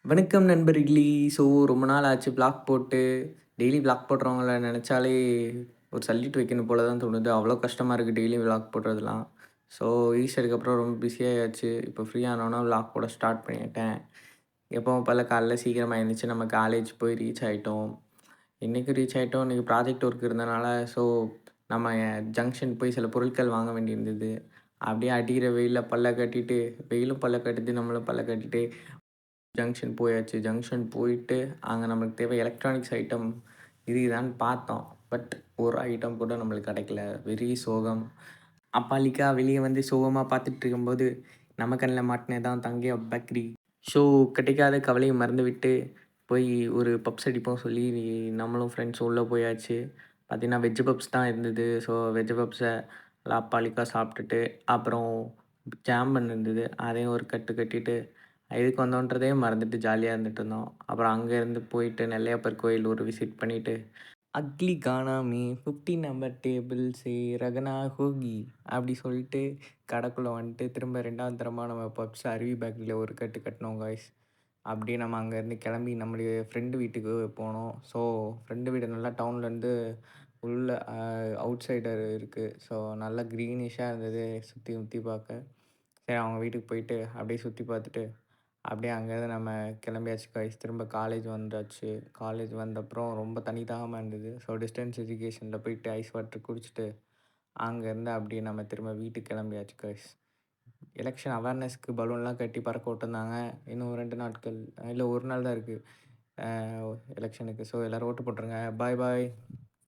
வணக்கம் நண்பர்களே! ஸோ ரொம்ப நாள் ஆச்சு வ்ளாக் போட்டு. டெய்லி வ்ளாக் போடுறவங்கள நெனச்சாலே ஒரு சல்யூட் வைக்கணும் போல தான் தோணுது. அவ்வளோ கஷ்டமா இருக்கு டெய்லி வ்ளாக் போடுறதெல்லாம். ஸோ ஈஸ்டருக்கு அப்புறம் ரொம்ப பிஸியாயாச்சு. இப்போ ஃப்ரீ ஆனோனே வ்ளாக் போட ஸ்டார்ட் பண்ணிட்டேன். எப்பவும் போல காலைல சீக்கிரமா எந்திரிச்சு நம்ம காலேஜ் போய் ரீச் ஆயிட்டோம். இன்னைக்கும் ரீச் ஆயிட்டோம். இன்னைக்கு ப்ராஜெக்ட் ஒர்க் இருந்தனால, ஸோ நம்ம ஜங்ஷன் போய் சில பொருட்கள் வாங்க வேண்டியிருந்தது. அப்படியே அடிக்கிற வெயில்ல பல்ல காட்டிட்டு, வெயிலும் பல்ல காட்டுது, நம்மளும் பல்ல காட்டிட்டு ஜங்ஷன் போயாச்சு. ஜங்ஷன் போயிட்டு, அங்க நம்மளுக்கு தேவை எலக்ட்ரானிக்ஸ் ஐட்டம் இருக்குதான்னு பார்த்தோம். பட் ஒரு ஐட்டம் கூட நம்மளுக்கு கிடைக்கல. வெரி சோகம். அப்பாலிக்கா வெளிய வந்து சோகமா பார்த்துட்டு இருக்கும்போது, நம்ம கண்ல மாட்டுனது தான் தங்கை பேக்கரி. ஸோ கிடைக்காத கவலைய மறந்துவிட்டு, போய் ஒரு பப்ஸ் அடிப்போம் சொல்லி நம்மளும் ஃப்ரெண்ட்ஸும் உள்ள போயாச்சு. பார்த்தீங்கன்னா, வெஜ் பப்ஸ் தான் இருந்தது. ஸோ வெஜ் பப்ஸ அப்பாலிக்கா சாப்பிட்டுட்டு, அப்புறம் ஜாம் பன் இருந்தது. அதையும் ஒரு கட்டு கட்டிட்டு, எதுக்கு வந்தோன்றதே மறந்துட்டு ஜாலியா இருந்துட்டுருந்தோம். அப்புறம் அங்கேருந்து போயிட்டு நெல்லையப்பர் கோயில் ஒரு விசிட் பண்ணிட்டு, "அக்லி கானா மே 15 நம்பர் டேபிள் சே ரகனா ஹோகி" அப்படி சொல்லிட்டு கடைக்குள்ள வந்துட்டு, திரும்ப 2வது தரமா நம்ம பப்ஸ் அருவி பேக்கரியில ஒரு கட்டு கட்டுனோம் காய்ஸ். அப்படியே நம்ம அங்கேருந்து கிளம்பி நம்மளுடைய ஃப்ரெண்டு வீட்டுக்கு போனோம். ஸோ ஃப்ரெண்டு வீடு நல்லா டவுன்லேருந்து உள்ள அவுட் சைடர் இருக்கு. ஸோ நல்லா க்ரீனிஷா இருந்தது சுத்தி முத்தி பார்க்க. சரி அவங்க வீட்டுக்கு போயிட்டு அப்படியே சுத்தி பார்த்துட்டு, அப்படியே அங்கேருந்து நம்ம கிளம்பியாச்சு காய்ஸ். திரும்ப காலேஜ் வந்தாச்சு. காலேஜ் வந்தப்புறம் ரொம்ப தண்ணி தாகமா இருந்தது. ஸோ டிஸ்டன்ஸ் எஜுகேஷனில போயிட்டு ஐஸ் வாட்டர் குடிச்சிட்டு, அங்கேருந்து அப்படியே நம்ம திரும்ப வீட்டுக்கு கிளம்பியாச்சு காய்ஸ். எலக்ஷன் அவேர்னஸ்க்கு பலூன்லாம் கட்டி பறக்க விட்டுருந்தாங்க. இன்னும் 2 நாட்கள் இல்ல 1 நாள் தான் இருக்கு. அ எலக்ஷனுக்கு. ஸோ எல்லாரும் ஓட்டு போட்டுருங்க. பாய் பாய்.